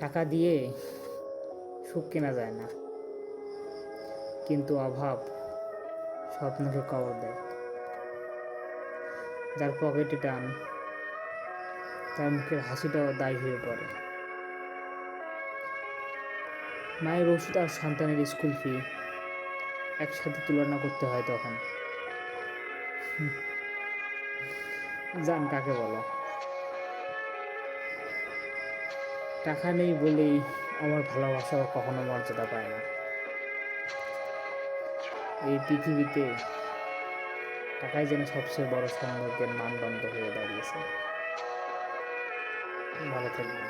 টাকা দিয়ে সুখ কেনা যায় না, কিন্তু অভাব স্বপ্নকে কবর দেয়। যার পকেটে টান, তার মুখের হাসিটাও দায়ী হয়ে পড়ে। মায়ের ওষুধ আর সন্তানের স্কুল ফি একসাথে তুলনা করতে হয় তখন। জান কাকে বলো? টাকা নেই বলেই আমার ভালোবাসাও কখনো মর্যাদা পায় না। এই পৃথিবীতে টাকাই যেন সবচেয়ে বড় সৌন্দর্যের মানদণ্ড হয়ে দাঁড়িয়েছে। ভালো থাকবেন।